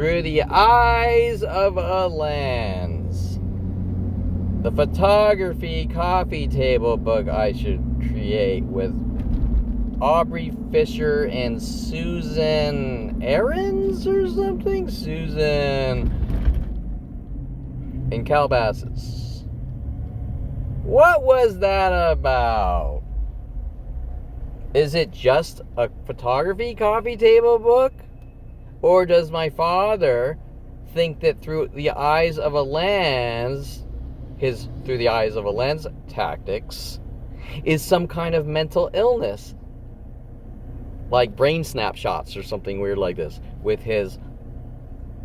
Through the Eyes of a Lens. The photography coffee table book I should create with Aubrey Fisher and Susan Aarons or something? Susan in Calabasas. What was that about? Is it just a photography coffee table book? Or does my father think that through the eyes of a lens, his through the eyes of a lens tactics, is some kind of mental illness? Like brain snapshots or something weird like this. With his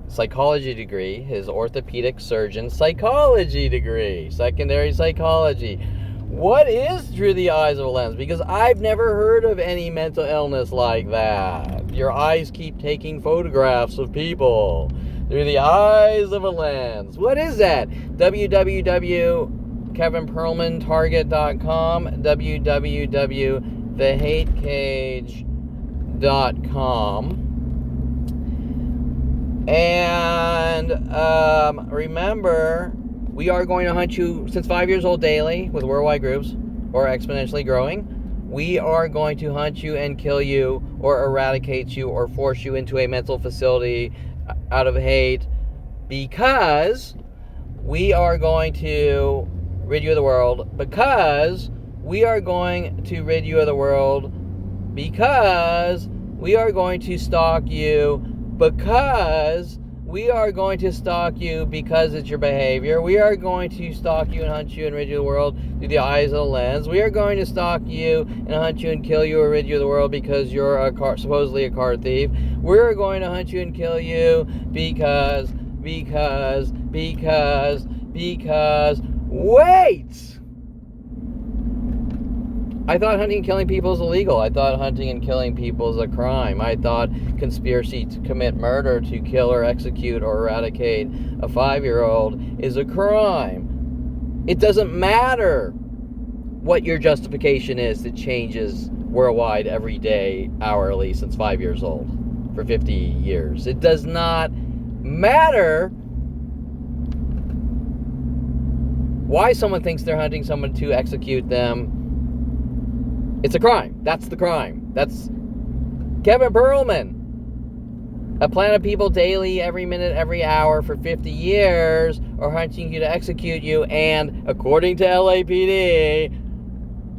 psychology degree, his orthopedic surgeon psychology degree, secondary psychology. What is through the eyes of a lens? Because I've never heard of any mental illness like that. Your eyes keep taking photographs of people through the eyes of a lens. What is that? www.kevinperlmantarget.com, www.thehatecage.com. And remember, we are going to hunt you since 5 years old daily with worldwide groups or exponentially growing. We are going to hunt you and kill you or eradicate you or force you into a mental facility out of hate, because we are going to rid you of the world, because we are going to rid you of the world, because we are going to stalk you, because we are going to stalk you because it's your behavior. We are going to stalk you and hunt you and rid you of the world through the eyes of the lens. We are going to stalk you and hunt you and kill you or rid you of the world because you're supposedly a car thief. We're going to hunt you and kill you because, wait! I thought hunting and killing people is illegal. I thought hunting and killing people is a crime. I thought conspiracy to commit murder, to kill or execute or eradicate a 5-year-old is a crime. It doesn't matter what your justification is that changes worldwide every day, hourly, since 5 years old, for 50 years. It does not matter why someone thinks they're hunting someone to execute them. It's a crime. That's the crime. That's Kevin Perlman. A plan of people daily, every minute, every hour for 50 years are hunting you to execute you. And according to LAPD,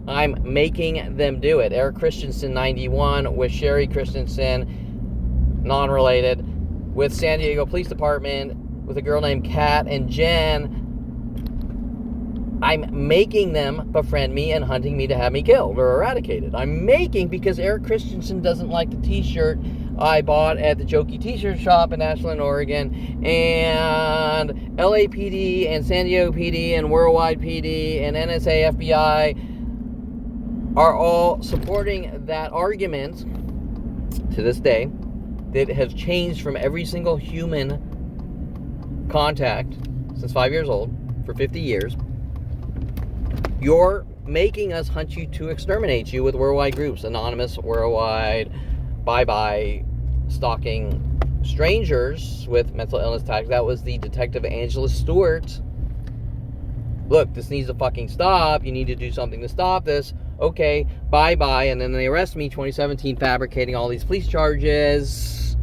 I'm making them do it. Eric Christensen, 91, with Sherry Christensen, non-related, with San Diego Police Department, with a girl named Kat and Jen. I'm making them befriend me and hunting me to have me killed or eradicated. I'm making, because Eric Christensen doesn't like the t-shirt I bought at the Jokey t-shirt shop in Ashland, Oregon, and LAPD and San Diego PD and Worldwide PD and NSA, FBI are all supporting that argument to this day that has changed from every single human contact since 5 years old for 50 years. You're making us hunt you to exterminate you with worldwide groups, anonymous, worldwide, bye-bye, stalking strangers with mental illness tactics. That was the Detective Angela Stewart. Look, this needs to fucking stop. You need to do something to stop this. Okay, bye-bye. And then they arrest me, 2017, fabricating all these police charges.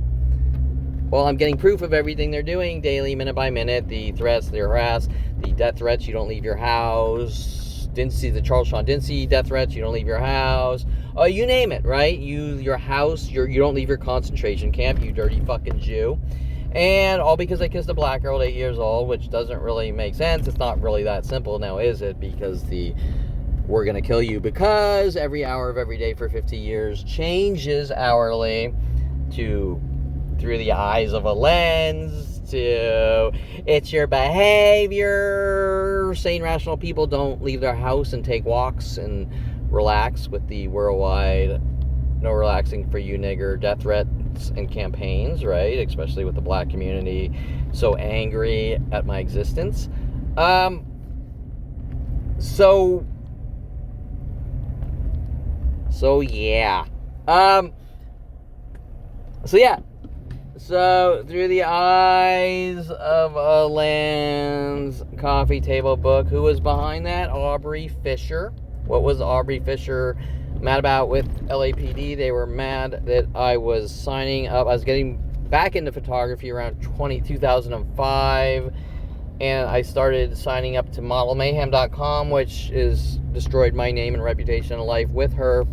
Well, I'm getting proof of everything they're doing daily, minute by minute. The threats, the harass, the death threats, you don't leave your house. The Charles Sean Dincy death threats, you don't leave your house. You name it, right? Your house, you don't leave your concentration camp, you dirty fucking Jew. And all because I kissed a black girl at 8 years old, which doesn't really make sense. It's not really that simple now, is it? Because we're going to kill you because every hour of every day for 50 years changes hourly to through the eyes of a lens to it's your behavior. Sane, rational people don't leave their house and take walks and relax with the worldwide no relaxing for you nigger death threats and campaigns, right? Especially with the black community so angry at my existence. So yeah. So, through the eyes of a Land's coffee table book, who was behind that? Aubrey Fisher. What was Aubrey Fisher mad about with LAPD? They were mad that I was signing up. I was getting back into photography around 2005, and I started signing up to modelmayhem.com, which is destroyed my name and reputation in life with her,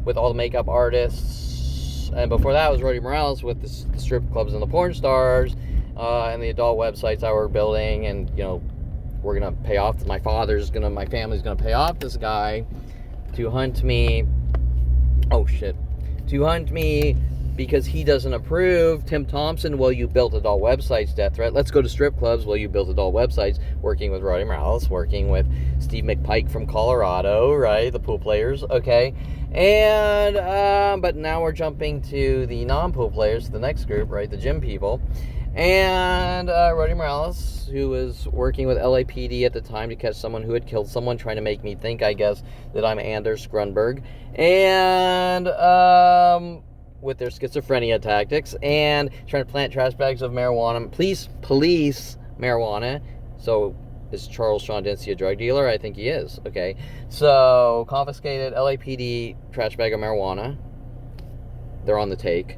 with all the makeup artists. And before that was Rody Morales with the strip clubs and the porn stars, and the adult websites I were building. And, you know, we're going to pay off, my family's going to pay off this guy to hunt me. To hunt me because he doesn't approve. Tim Thompson, well, you built adult websites, death threat. Let's go to strip clubs. Well, you built adult websites, working with Rody Morales, working with Steve McPike from Colorado, right? The pool players, okay. And, but now we're jumping to the non-pool players, the next group, right? The gym people. And Rody Morales, who was working with LAPD at the time to catch someone who had killed someone, trying to make me think, I guess, that I'm Anders Grunberg. And with their schizophrenia tactics, and trying to plant trash bags of marijuana. Police marijuana. So, is Charles Sean Dempsey a drug dealer? I think he is. Okay. So, confiscated LAPD trash bag of marijuana. They're on the take.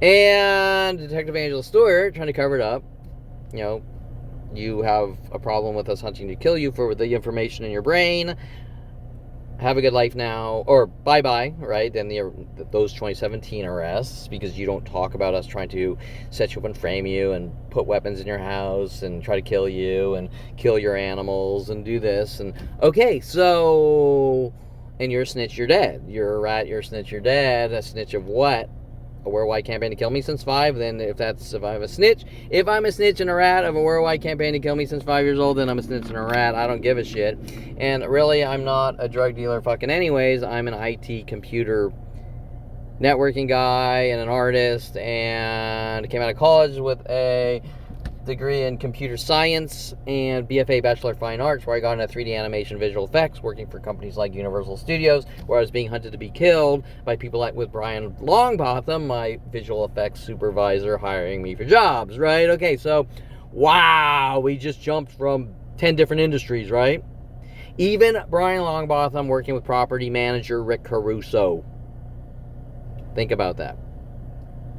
And Detective Angela Stewart trying to cover it up. You know, you have a problem with us hunting to kill you for the information in your brain. Have a good life now, or bye-bye, right? Then those 2017 arrests, because you don't talk about us trying to set you up and frame you and put weapons in your house and try to kill you and kill your animals and do this. And okay, so, and you're a snitch, you're dead. You're a rat, you're a snitch, you're dead. A snitch of what? A worldwide campaign to kill me since 5. Then if I'm a snitch and a rat of a worldwide campaign to kill me since 5 years old, then I'm a snitch and a rat. I don't give a shit. And really, I'm not a drug dealer fucking anyways. I'm an IT computer networking guy and an artist, and came out of college with a degree in computer science and BFA Bachelor of Fine Arts, where I got into 3D animation visual effects, working for companies like Universal Studios, where I was being hunted to be killed by people like with Brian Longbotham, my visual effects supervisor, hiring me for jobs, right? Okay, so, wow, we just jumped from 10 different industries, right? Even Brian Longbotham working with property manager Rick Caruso. Think about that.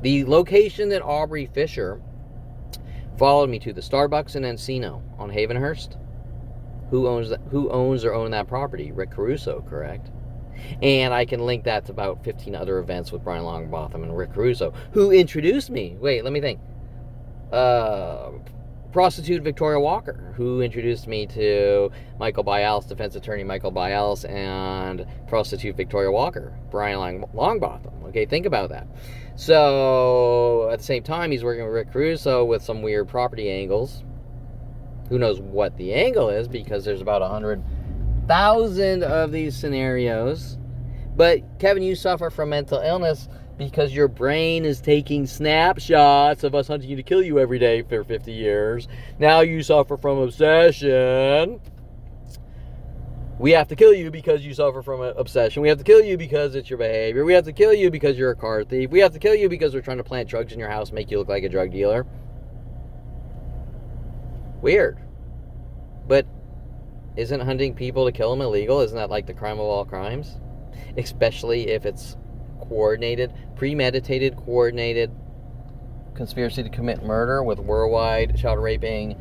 The location that Aubrey Fisher followed me to, the Starbucks in Encino on Havenhurst. Who owns or own that property? Rick Caruso, correct? And I can link that to about 15 other events with Brian Longbotham and Rick Caruso, who introduced me. Wait, let me think. Prostitute Victoria Walker, who introduced me to Michael Bialis, defense attorney Michael Bialis, and prostitute Victoria Walker, Brian Longbotham. Okay, think about that. So, at the same time, he's working with Rick Caruso with some weird property angles. Who knows what the angle is, because there's about 100,000 of these scenarios. But, Kevin, you suffer from mental illness because your brain is taking snapshots of us hunting you to kill you every day for 50 years. Now you suffer from obsession. We have to kill you because you suffer from an obsession. We have to kill you because it's your behavior. We have to kill you because you're a car thief. We have to kill you because we're trying to plant drugs in your house, make you look like a drug dealer. Weird. But isn't hunting people to kill them illegal? Isn't that like the crime of all crimes? Especially if it's coordinated, premeditated, coordinated conspiracy to commit murder with worldwide child raping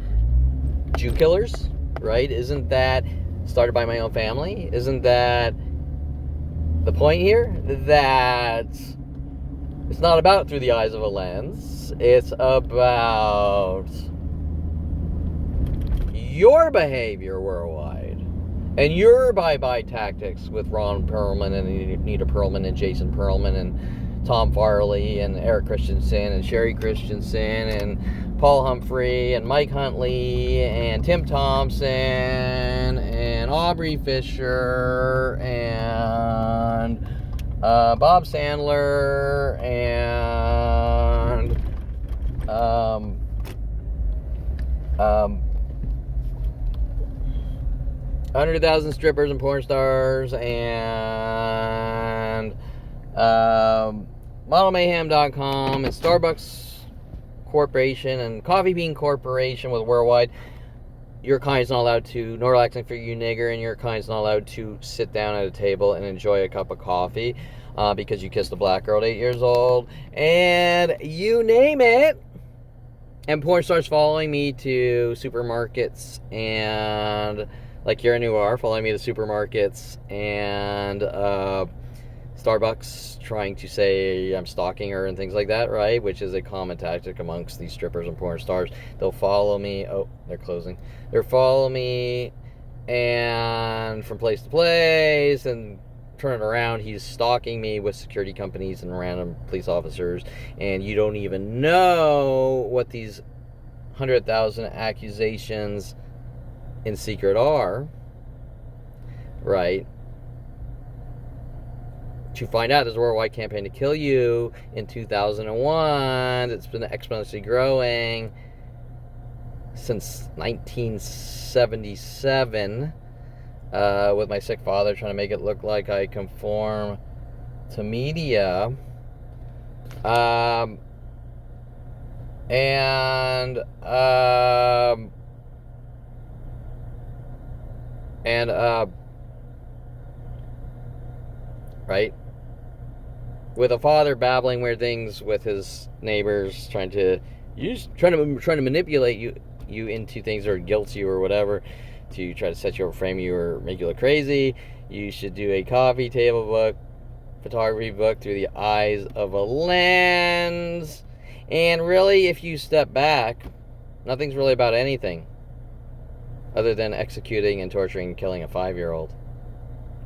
Jew killers, right? Isn't that started by my own family? Isn't that the point here? That it's not about through the eyes of a lens. It's about your behavior worldwide. And your bye-bye tactics with Ron Perlman and Anita Perlman and Jason Perlman and Tom Farley and Eric Christensen and Sherry Christensen and Paul Humphrey and Mike Huntley and Tim Thompson and Aubrey Fisher and Bob Sandler and 100,000 strippers and porn stars and ModelMayhem.com and Starbucks Corporation and Coffee Bean Corporation with Worldwide. Your kind's not allowed to, no relaxing for you nigger, and your kind's not allowed to sit down at a table and enjoy a cup of coffee because you kissed a black girl at 8 years old, and you name it. And porn stars following me to supermarkets and, like here in New York, following me to supermarkets and Starbucks, trying to say I'm stalking her and things like that, right? Which is a common tactic amongst these strippers and porn stars. They'll follow me. Oh, they're closing. They'll follow me and from place to place and turn it around. He's stalking me with security companies and random police officers, and you don't even know what these 100,000 accusations in secret are, right? To find out, there's a worldwide campaign to kill you in 2001. It's been exponentially growing since 1977 with my sick father trying to make it look like I conform to media. Right? With a father babbling weird things with his neighbors, trying to manipulate you into things or guilt you or whatever, to try to set you up, frame you, or make you look crazy. You should do a coffee table book, photography book through the eyes of a lens. And really, if you step back, nothing's really about anything other than executing and torturing and killing a 5-year-old.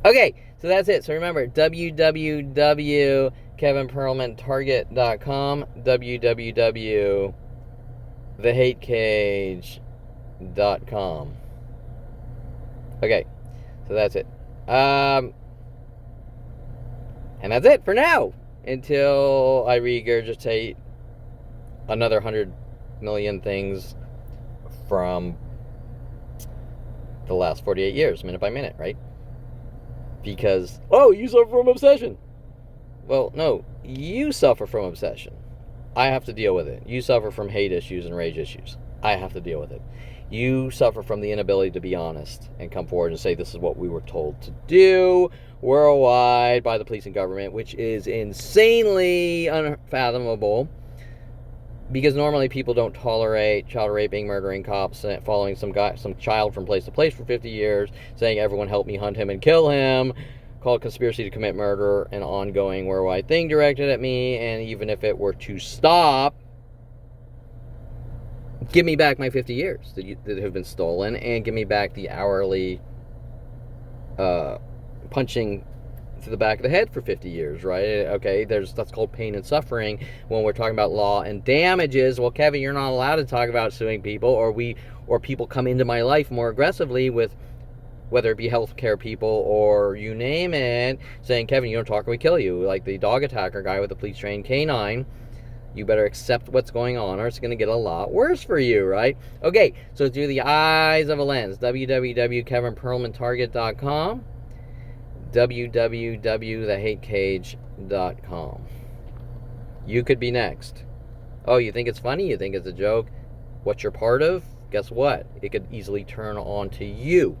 Okay, so that's it. So remember, www.kevinperlmantarget.com, www.thehatecage.com. Okay, so that's it. And that's it for now, until I regurgitate another 100 million things from the last 48 years, minute by minute, right? Because, you suffer from obsession. Well, no, you suffer from obsession. I have to deal with it. You suffer from hate issues and rage issues. I have to deal with it. You suffer from the inability to be honest and come forward and say this is what we were told to do worldwide by the police and government, which is insanely unfathomable. Because normally people don't tolerate child raping, murdering cops, following some child from place to place for 50 years, saying everyone help me hunt him and kill him, called conspiracy to commit murder, an ongoing worldwide thing directed at me, and even if it were to stop, give me back my 50 years that have been stolen, and give me back the hourly punching to the back of the head for 50 years, right? Okay, that's called pain and suffering when we're talking about law and damages. Well, Kevin, you're not allowed to talk about suing people, or people come into my life more aggressively with, whether it be healthcare people or you name it, saying, Kevin, you don't talk or we kill you. Like the dog attacker guy with the police trained canine. You better accept what's going on, or it's going to get a lot worse for you, right? Okay, so through the eyes of a lens, www.kevinperlmantarget.com, www.thehatecage.com. You could be next. Oh, you think it's funny? You think it's a joke? What you're part of? Guess what? It could easily turn on to you.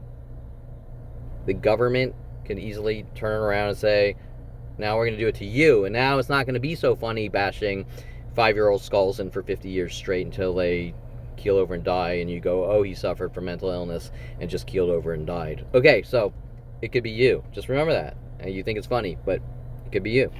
The government can easily turn around and say, now we're going to do it to you. And now it's not going to be so funny bashing 5-year-old skulls in for 50 years straight until they keel over and die, and you go, oh, he suffered from mental illness and just keeled over and died. Okay, so it could be you. Just remember that. You think it's funny, but it could be you.